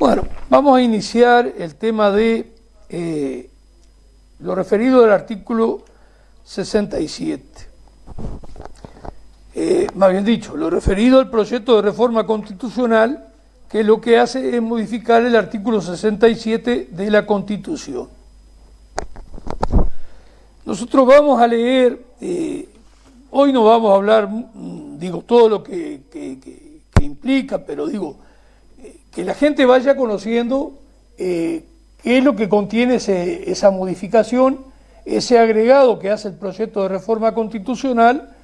Bueno, vamos a iniciar el tema de lo referido al artículo 67. Más bien dicho, lo referido al proyecto de reforma constitucional, que lo que hace es modificar el artículo 67 de la Constitución. Nosotros vamos a leer, hoy no vamos a hablar, todo lo que implica, pero que la gente vaya conociendo qué es lo que contiene esa modificación, ese agregado que hace el proyecto de reforma constitucional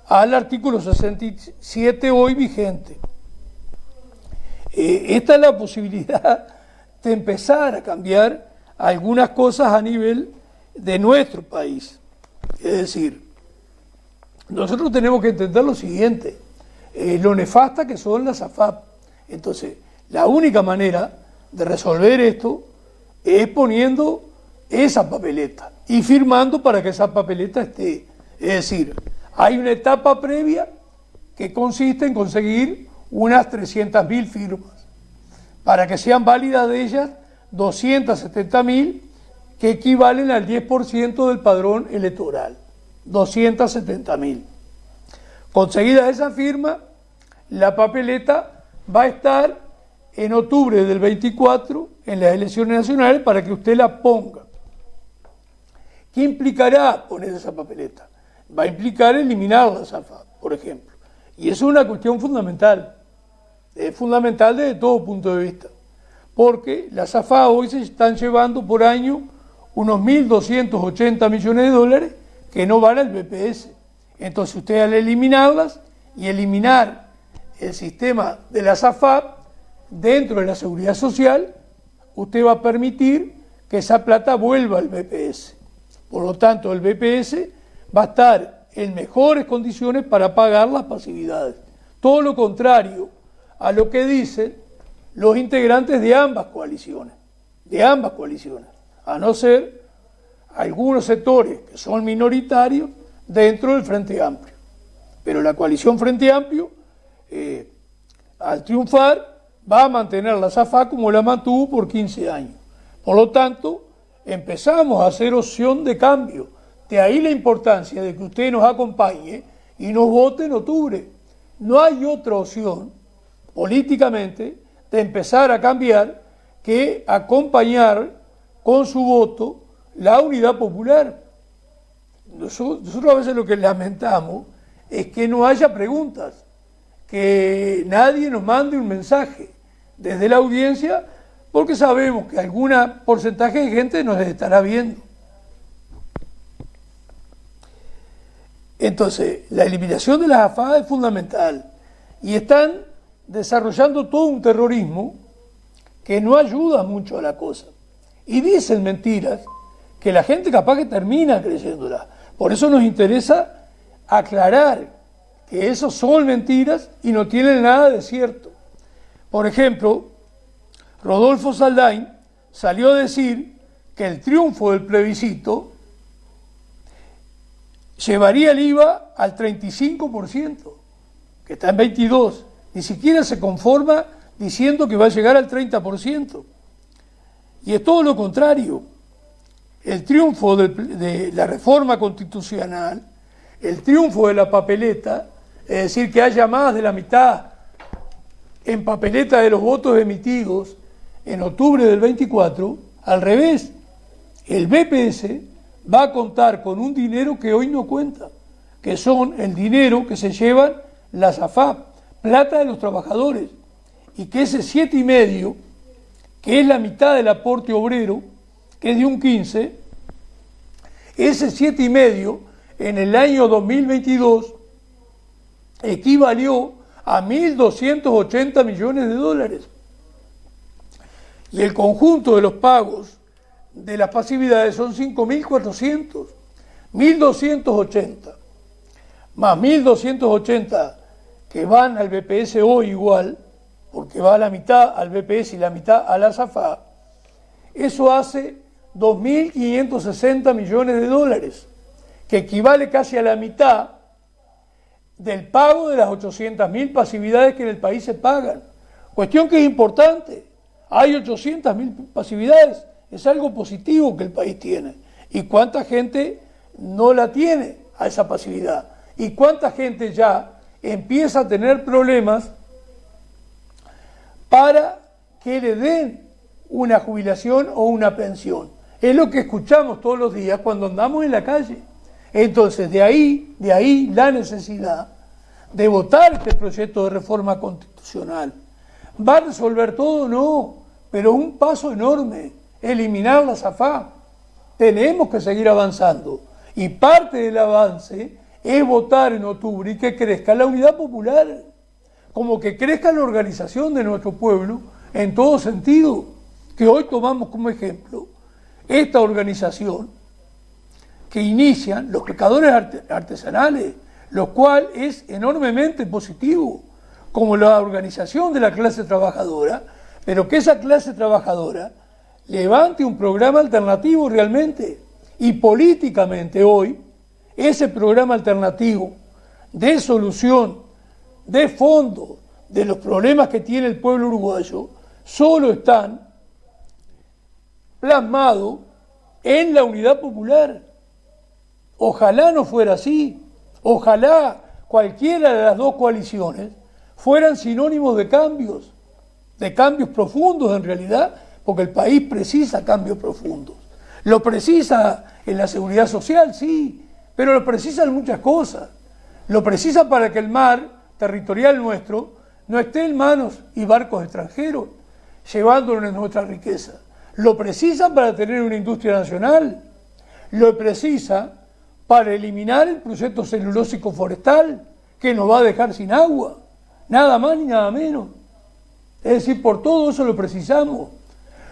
al artículo 67 hoy vigente. Esta es la posibilidad de empezar a cambiar algunas cosas a nivel de nuestro país. Es decir, nosotros tenemos que entender lo siguiente, lo nefasta que son las AFAP. Entonces, la única manera de resolver esto es poniendo esa papeleta y firmando para que esa papeleta esté. Es decir, hay una etapa previa que consiste en conseguir unas 300.000 firmas, para que sean válidas de ellas 270.000, que equivalen al 10% del padrón electoral, 270.000. Conseguida esa firma, la papeleta va a estar en octubre del 24 en las elecciones nacionales para que usted la ponga. ¿Qué implicará poner esa papeleta? Va a implicar eliminar la AFAP, por ejemplo. Y eso es una cuestión fundamental. Es fundamental desde todo punto de vista. Porque las AFAP hoy se están llevando por año unos 1.280 millones de dólares que no van al BPS. Entonces usted, al eliminarlas y eliminar el sistema de las AFAP dentro de la seguridad social, usted va a permitir que esa plata vuelva al BPS. Por lo tanto, el BPS va a estar en mejores condiciones para pagar las pasividades. Todo lo contrario a lo que dicen los integrantes de ambas coaliciones, a no ser algunos sectores que son minoritarios dentro del Frente Amplio. Pero la coalición Frente Amplio, al triunfar, va a mantener la AFAP como la mantuvo por 15 años. Por lo tanto, empezamos a hacer opción de cambio. De ahí la importancia de que usted nos acompañe y nos vote en octubre. No hay otra opción políticamente de empezar a cambiar que acompañar con su voto la unidad popular. Nosotros a veces lo que lamentamos es que no haya preguntas, que nadie nos mande un mensaje desde la audiencia, porque sabemos que algún porcentaje de gente nos estará viendo. Entonces, la eliminación de las AFAP es fundamental y están desarrollando todo un terrorismo que no ayuda mucho a la cosa. Y dicen mentiras que la gente capaz que termina creyéndolas. Por eso nos interesa aclarar que eso son mentiras y no tienen nada de cierto. Por ejemplo, Rodolfo Saldain salió a decir que el triunfo del plebiscito llevaría el IVA al 35%, que está en 22%. Ni siquiera se conforma diciendo que va a llegar al 30%. Y es todo lo contrario. El triunfo de la reforma constitucional, el triunfo de la papeleta, es decir, que haya más de la mitad en papeleta de los votos emitidos en octubre del 24, al revés, el BPS va a contar con un dinero que hoy no cuenta, que son el dinero que se llevan las AFAP, plata de los trabajadores, y que ese 7,5, que es la mitad del aporte obrero, que es de un 15, ese 7,5 en el año 2022 equivalió a 1.280 millones de dólares. Y el conjunto de los pagos de las pasividades son 5.400, 1.280, más 1.280 que van al BPS hoy igual, porque va la mitad al BPS y la mitad a la AFAP, eso hace 2.560 millones de dólares, que equivale casi a la mitad del pago de las 800.000 pasividades que en el país se pagan. Cuestión que es importante, Hay 800.000 pasividades, es algo positivo que el país tiene. ¿Y cuánta gente no la tiene a esa pasividad? ¿Y cuánta gente ya empieza a tener problemas para que le den una jubilación o una pensión? Es lo que escuchamos todos los días cuando andamos en la calle. Entonces, de ahí la necesidad de votar este proyecto de reforma constitucional. ¿Va a resolver todo? No, pero un paso enorme, eliminar la SAFAP. Tenemos que seguir avanzando. Y parte del avance es votar en octubre y que crezca la unidad popular, como que crezca la organización de nuestro pueblo en todo sentido, que hoy tomamos como ejemplo esta organización que inician los pescadores artesanales, lo cual es enormemente positivo, como la organización de la clase trabajadora, pero que esa clase trabajadora levante un programa alternativo realmente, y políticamente hoy, ese programa alternativo de solución, de fondo, de los problemas que tiene el pueblo uruguayo, solo están plasmados en la unidad popular. Ojalá no fuera así, ojalá cualquiera de las dos coaliciones fueran sinónimos de cambios profundos en realidad, porque el país precisa cambios profundos. Lo precisa en la seguridad social, sí, pero lo precisa en muchas cosas. Lo precisa para que el mar territorial nuestro no esté en manos y barcos extranjeros, llevándonos nuestra riqueza. Lo precisa para tener una industria nacional. Lo precisa para eliminar el proyecto celulósico forestal, que nos va a dejar sin agua. Nada más ni nada menos. Es decir, por todo eso lo precisamos.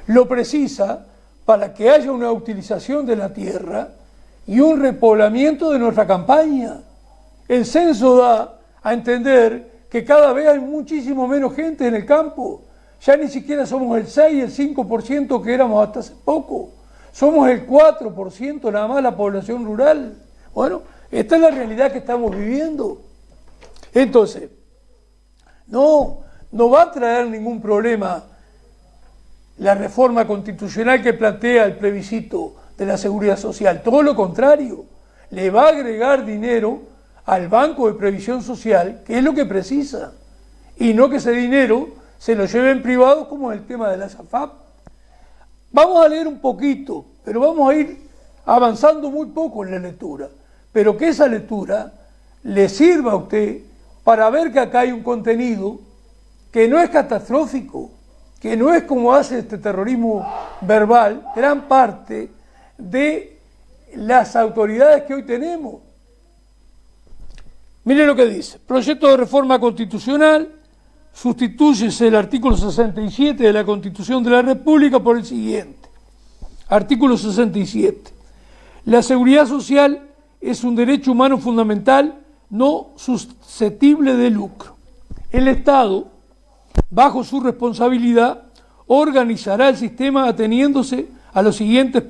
Lo precisa para que haya una utilización de la tierra y un repoblamiento de nuestra campaña. El censo da a entender que cada vez hay muchísimo menos gente en el campo. Ya ni siquiera somos el 6 y el 5% que éramos hasta hace poco. Somos el 4% nada más la población rural. Bueno, esta es la realidad que estamos viviendo. Entonces, no va a traer ningún problema la reforma constitucional que plantea el plebiscito de la seguridad social. Todo lo contrario, le va a agregar dinero al Banco de Previsión Social, que es lo que precisa, y no que ese dinero se lo lleven privados como en el tema de la SAFAP. Vamos a leer un poquito, pero vamos a ir avanzando muy poco en la lectura, pero que esa lectura le sirva a usted para ver que acá hay un contenido que no es catastrófico, que no es como hace este terrorismo verbal gran parte de las autoridades que hoy tenemos. Mire lo que dice: proyecto de reforma constitucional, sustitúyese el artículo 67 de la Constitución de la República por el siguiente. Artículo 67. La seguridad social es un derecho humano fundamental no susceptible de lucro. El Estado, bajo su responsabilidad, organizará el sistema ateniéndose a los siguientes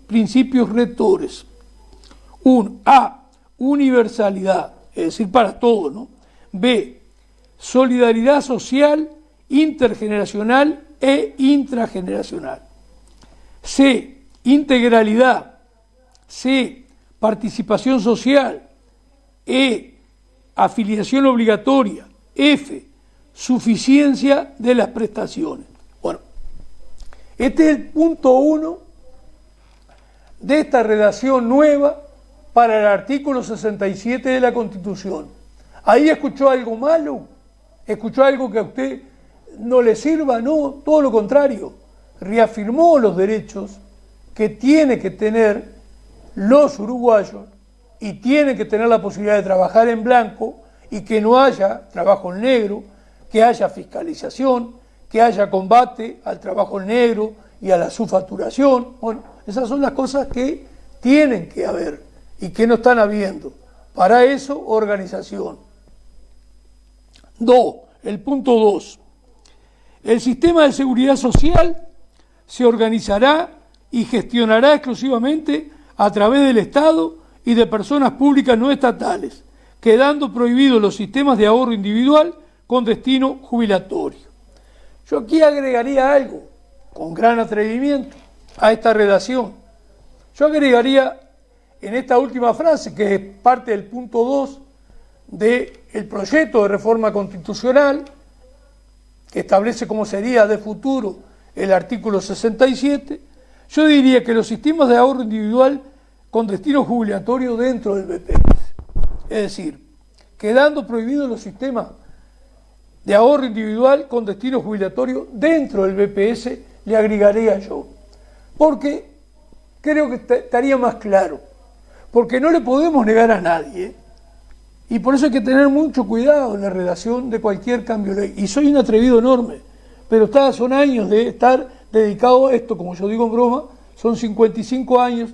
principios rectores. A. Universalidad, es decir, para todos, ¿no? B. Solidaridad social, intergeneracional e intrageneracional. C. Integralidad. C. Participación social. E. Afiliación obligatoria. F. Suficiencia de las prestaciones. Bueno, este es el punto 1 de esta redacción nueva para el artículo 67 de la Constitución. ¿Ahí escuchó algo malo? ¿Escuchó algo que a usted no le sirva? No, todo lo contrario. Reafirmó los derechos que tiene que tener los uruguayos y tienen que tener la posibilidad de trabajar en blanco y que no haya trabajo en negro, que haya fiscalización, que haya combate al trabajo en negro y a la subfacturación. Bueno, esas son las cosas que tienen que haber y que no están habiendo. Para eso, organización. El punto 2. El sistema de seguridad social se organizará y gestionará exclusivamente a través del Estado y de personas públicas no estatales, quedando prohibidos los sistemas de ahorro individual con destino jubilatorio. Yo aquí agregaría algo, con gran atrevimiento, a esta redacción. Yo agregaría en esta última frase, que es parte del punto 2 del proyecto de reforma constitucional, que establece cómo sería de futuro el artículo 67, yo diría que los sistemas de ahorro individual con destino jubilatorio dentro del BPS, es decir, quedando prohibidos los sistemas de ahorro individual con destino jubilatorio dentro del BPS, le agregaría yo, porque creo que estaría más claro, porque no le podemos negar a nadie, y por eso hay que tener mucho cuidado en la redacción de cualquier cambio de ley. Y soy un atrevido enorme, pero son años de estar dedicado a esto, como yo digo en broma, son 55 años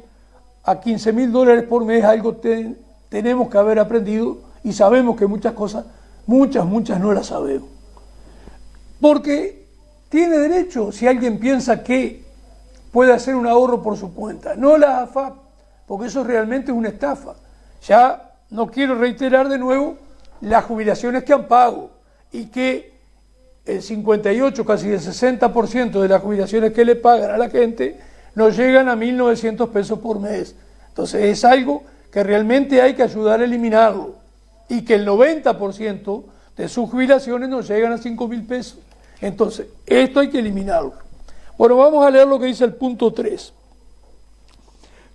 a $15.000 por mes, algo tenemos que haber aprendido y sabemos que muchas cosas, muchas no las sabemos. Porque tiene derecho, si alguien piensa que puede hacer un ahorro por su cuenta, no la AFAP, porque eso realmente es una estafa. Ya no quiero reiterar de nuevo las jubilaciones que han pagado y que el 58, casi el 60% de las jubilaciones que le pagan a la gente no llegan a 1.900 pesos por mes. Entonces es algo que realmente hay que ayudar a eliminarlo y que el 90% de sus jubilaciones no llegan a 5.000 pesos. Entonces esto hay que eliminarlo. Bueno, vamos a leer lo que dice el punto 3.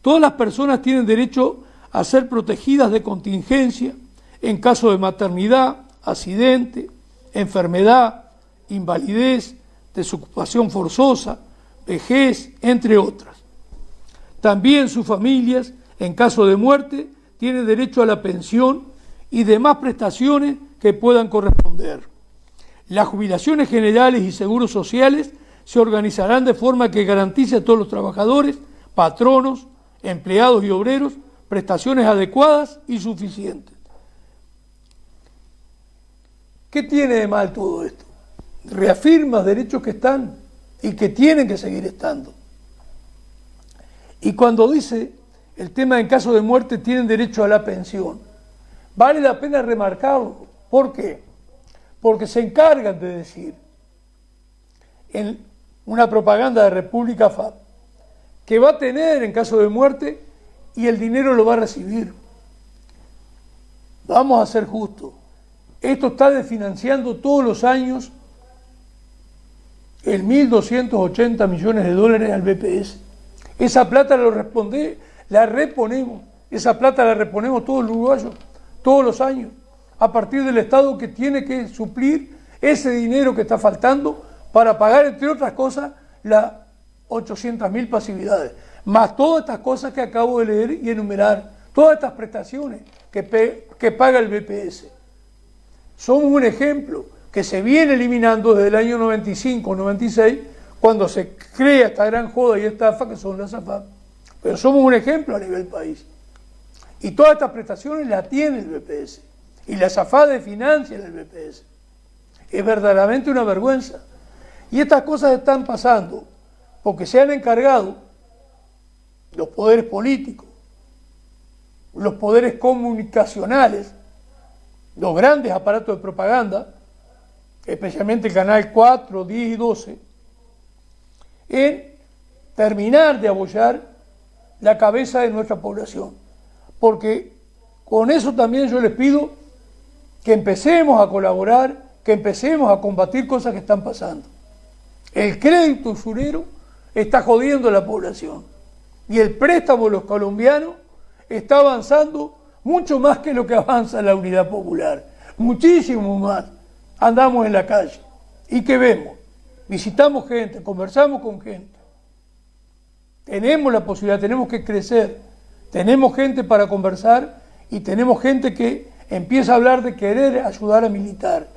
Todas las personas tienen derecho a ser protegidas de contingencia en caso de maternidad, accidente, enfermedad, invalidez, desocupación forzosa, vejez, entre otras. También sus familias, en caso de muerte, tienen derecho a la pensión y demás prestaciones que puedan corresponder. Las jubilaciones generales y seguros sociales se organizarán de forma que garantice a todos los trabajadores, patronos, empleados y obreros prestaciones adecuadas y suficientes. ¿Qué tiene de mal todo esto? Reafirma derechos que están y que tienen que seguir estando. Y cuando dice el tema en caso de muerte tienen derecho a la pensión, vale la pena remarcarlo. ¿Por qué? Porque se encargan de decir en una propaganda de República FAP que va a tener en caso de muerte y el dinero lo va a recibir. Vamos a ser justos. Esto está desfinanciando todos los años el 1.280 millones de dólares al BPS. Esa plata la reponemos. Esa plata la reponemos todos los uruguayos, todos los años, a partir del Estado que tiene que suplir ese dinero que está faltando para pagar, entre otras cosas, las 800.000 pasividades, más todas estas cosas que acabo de leer y enumerar, todas estas prestaciones que paga el BPS. Somos un ejemplo que se viene eliminando desde el año 95-96, cuando se crea esta gran joda y estafa que son las AFAP. Pero somos un ejemplo a nivel país. Y todas estas prestaciones las tiene el BPS. Y las AFAP financian el BPS. Es verdaderamente una vergüenza. Y estas cosas están pasando porque se han encargado los poderes políticos, los poderes comunicacionales, los grandes aparatos de propaganda, especialmente el canal 4, 10 y 12, en terminar de abollar la cabeza de nuestra población. Porque con eso también yo les pido que empecemos a colaborar, que empecemos a combatir cosas que están pasando. El crédito usurero está jodiendo a la población y el préstamo de los colombianos está avanzando mucho más que lo que avanza la Unidad Popular, muchísimo más. Andamos en la calle y ¿qué vemos? Visitamos gente, conversamos con gente. Tenemos la posibilidad, tenemos que crecer, tenemos gente para conversar y tenemos gente que empieza a hablar de querer ayudar a militar.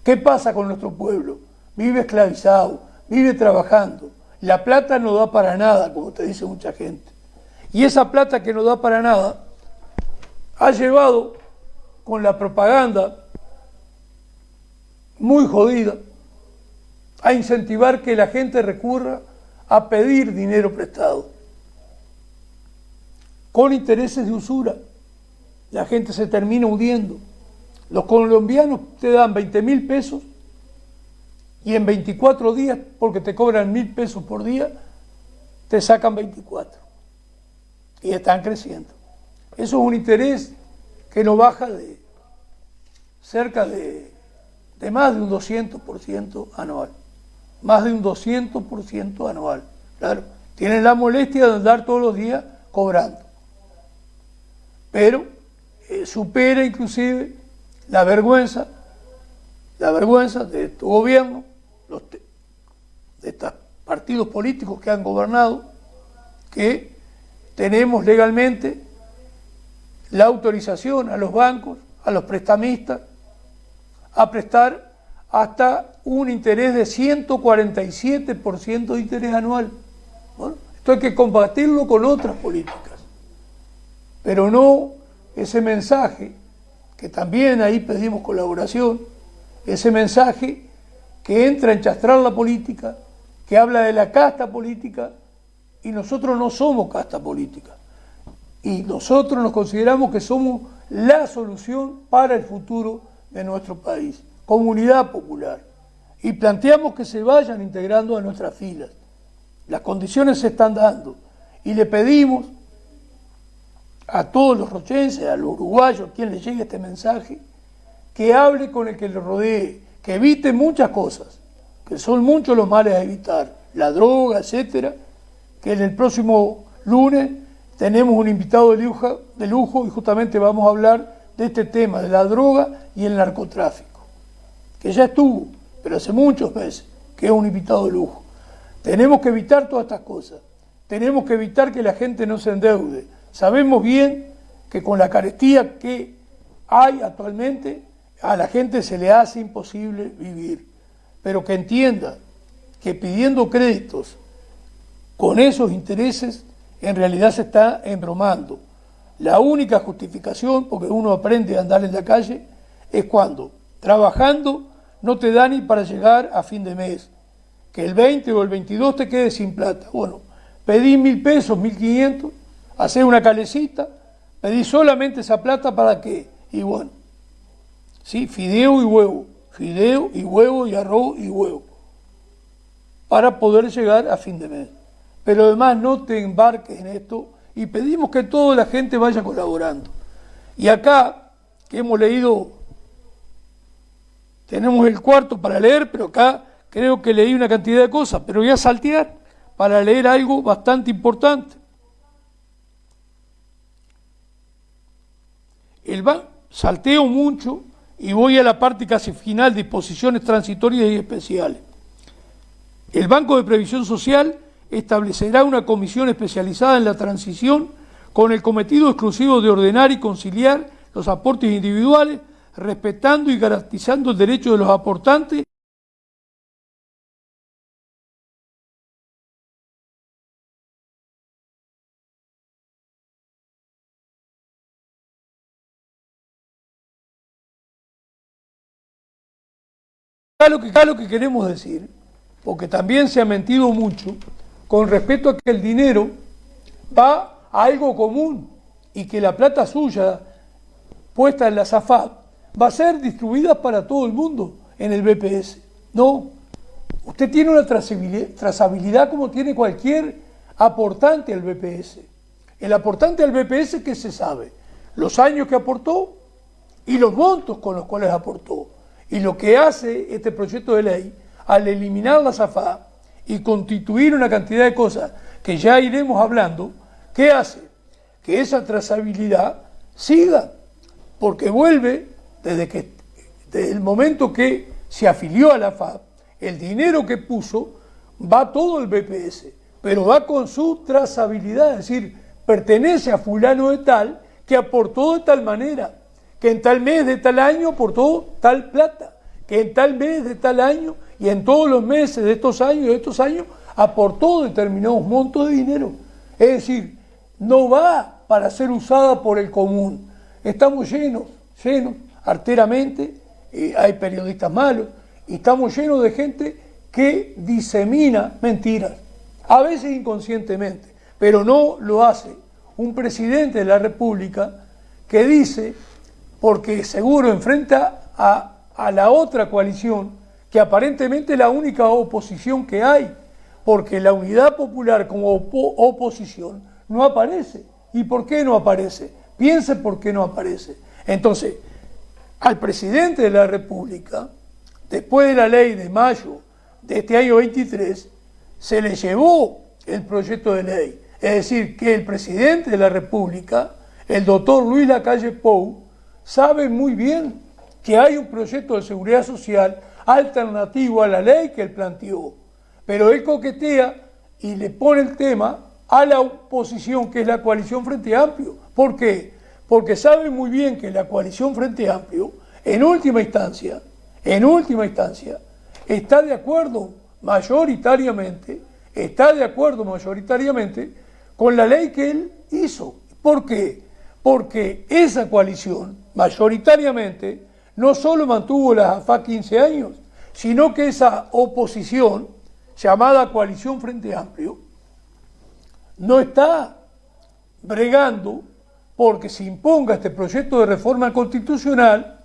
¿Qué pasa con nuestro pueblo? Vive esclavizado, vive trabajando. La plata no da para nada, como te dice mucha gente. Y esa plata que no da para nada ha llevado con la propaganda muy jodida a incentivar que la gente recurra a pedir dinero prestado con intereses de usura. La gente se termina hundiendo. Los colombianos te dan 20.000 pesos y en 24 días, porque te cobran 1.000 pesos por día, te sacan 24. Y están creciendo. Eso es un interés que no baja de cerca de más de un 200% anual. Más de un 200% anual. Claro, tienen la molestia de andar todos los días cobrando. Pero supera inclusive la vergüenza de tu gobierno, de estos partidos políticos que han gobernado, que tenemos legalmente la autorización a los bancos, a los prestamistas, a prestar hasta un interés de 147% de interés anual. Bueno, esto hay que combatirlo con otras políticas, pero no ese mensaje, que también ahí pedimos colaboración, ese mensaje que entra a enchastrar la política, que habla de la casta política, y nosotros no somos casta política. Y nosotros nos consideramos que somos la solución para el futuro de nuestro país, comunidad popular. Y planteamos que se vayan integrando a nuestras filas. Las condiciones se están dando. Y le pedimos a todos los rochenses, a los uruguayos, a quien le llegue este mensaje, que hable con el que le rodee, que evite muchas cosas, que son muchos los males a evitar, la droga, etcétera, que en el próximo lunes tenemos un invitado de lujo y justamente vamos a hablar de este tema, de la droga y el narcotráfico, que ya estuvo, pero hace muchos meses, que es un invitado de lujo. Tenemos que evitar todas estas cosas, tenemos que evitar que la gente no se endeude. Sabemos bien que con la carestía que hay actualmente, a la gente se le hace imposible vivir, pero que entienda que pidiendo créditos con esos intereses, en realidad se está embromando. La única justificación, porque uno aprende a andar en la calle, es cuando, trabajando, no te da ni para llegar a fin de mes. Que el 20 o el 22 te quedes sin plata. Bueno, pedí 1.000 pesos, 1.500, hacé una calecita, pedí solamente esa plata para qué. Y bueno, sí, fideo y huevo y arroz y huevo, para poder llegar a fin de mes. Pero además no te embarques en esto y pedimos que toda la gente vaya colaborando. Y acá, que hemos leído, tenemos el cuarto para leer, pero acá creo que leí una cantidad de cosas, pero voy a saltear para leer algo bastante importante. Salteo mucho y voy a la parte casi final, disposiciones transitorias y especiales. El Banco de Previsión Social establecerá una comisión especializada en la transición con el cometido exclusivo de ordenar y conciliar los aportes individuales, respetando y garantizando el derecho de los aportantes lo que queremos decir, porque también se ha mentido mucho con respecto a que el dinero va a algo común y que la plata suya puesta en la SAFAP va a ser distribuida para todo el mundo en el BPS. No, usted tiene una trazabilidad como tiene cualquier aportante al BPS. El aportante al BPS, ¿qué se sabe? Los años que aportó y los montos con los cuales aportó. Y lo que hace este proyecto de ley, al eliminar la SAFAP y constituir una cantidad de cosas que ya iremos hablando, ¿qué hace? Que esa trazabilidad siga, porque vuelve desde el momento que se afilió a la FAP, el dinero que puso va todo el BPS, pero va con su trazabilidad, es decir, pertenece a fulano de tal que aportó de tal manera, que en tal mes de tal año aportó tal plata, que en tal mes de tal año y en todos los meses de estos años aportó determinados montos de dinero. Es decir, no va para ser usada por el común. Estamos llenos, arteramente, hay periodistas malos, y estamos llenos de gente que disemina mentiras, a veces inconscientemente, pero no lo hace un presidente de la República que dice, porque seguro enfrenta a la otra coalición que aparentemente es la única oposición que hay, porque la Unidad Popular como oposición no aparece. ¿Y por qué no aparece? Piense por qué no aparece. Entonces, al presidente de la República, después de la ley de mayo de este año 23, se le llevó el proyecto de ley. Es decir, que el presidente de la República, el doctor Luis Lacalle Pou, sabe muy bien que hay un proyecto de seguridad social alternativo a la ley que él planteó. Pero él coquetea y le pone el tema a la oposición, que es la coalición Frente Amplio. ¿Por qué? Porque sabe muy bien que la coalición Frente Amplio, en última instancia, está de acuerdo mayoritariamente con la ley que él hizo. ¿Por qué? Porque esa coalición mayoritariamente no solo mantuvo la AFA 15 años, sino que esa oposición, llamada Coalición Frente Amplio, no está bregando porque se imponga este proyecto de reforma constitucional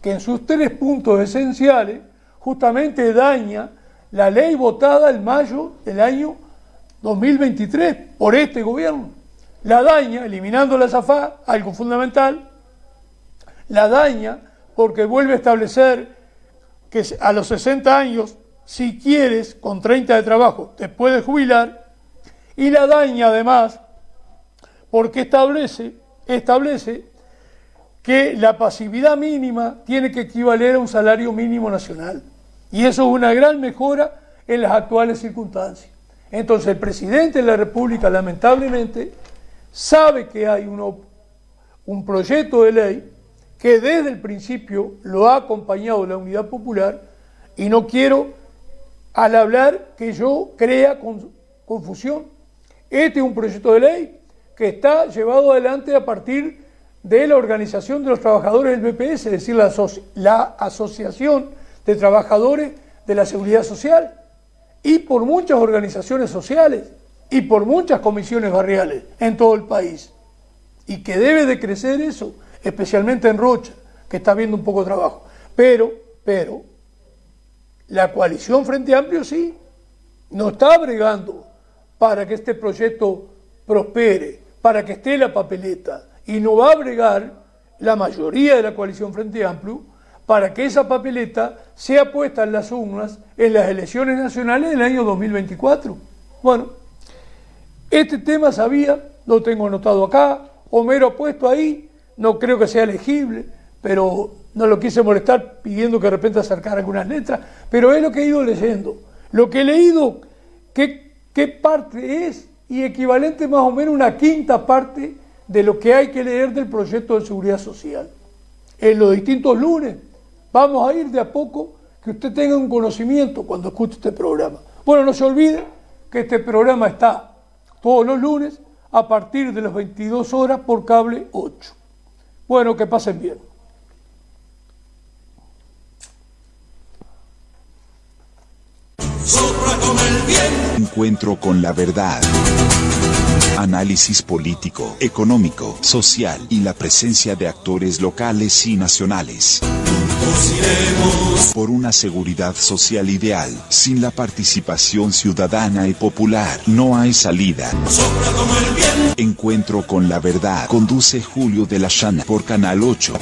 que en sus 3 puntos esenciales justamente daña la ley votada en mayo del año 2023 por este gobierno. La daña eliminando la SAFA, algo fundamental, la daña porque vuelve a establecer que a los 60 años, si quieres, con 30 de trabajo, te puedes jubilar, y la daña además porque establece que la pasividad mínima tiene que equivaler a un salario mínimo nacional. Y eso es una gran mejora en las actuales circunstancias. Entonces el presidente de la República, lamentablemente, sabe que hay un proyecto de ley que desde el principio lo ha acompañado la Unidad Popular, y no quiero al hablar que yo crea confusión. Este es un proyecto de ley que está llevado adelante a partir de la Organización de los Trabajadores del BPS, es decir, la Asociación de Trabajadores de la Seguridad Social, y por muchas organizaciones sociales y por muchas comisiones barriales en todo el país. Y que debe de crecer eso, especialmente en Rocha, que está viendo un poco de trabajo. Pero, la coalición Frente Amplio sí, no está bregando para que este proyecto prospere, para que esté la papeleta, y no va a bregar la mayoría de la coalición Frente Amplio para que esa papeleta sea puesta en las urnas en las elecciones nacionales del año 2024. Bueno, este tema lo tengo anotado acá, Homero ha puesto ahí, no creo que sea elegible, pero no lo quise molestar pidiendo que de repente acercara algunas letras, pero es lo que he ido leyendo. Lo que he leído, qué parte es, y equivalente más o menos a una quinta parte de lo que hay que leer del proyecto de seguridad social. En los distintos lunes vamos a ir de a poco, que usted tenga un conocimiento cuando escuche este programa. Bueno, no se olvide que este programa está todos los lunes a partir de las 22 horas por Cable 8. Bueno, que pasen bien. Encuentro con la verdad. Análisis político, económico, social y la presencia de actores locales y nacionales. Por una seguridad social ideal, sin la participación ciudadana y popular, no hay salida. Encuentro con la verdad. Conduce Julio de la Llana por Canal 8.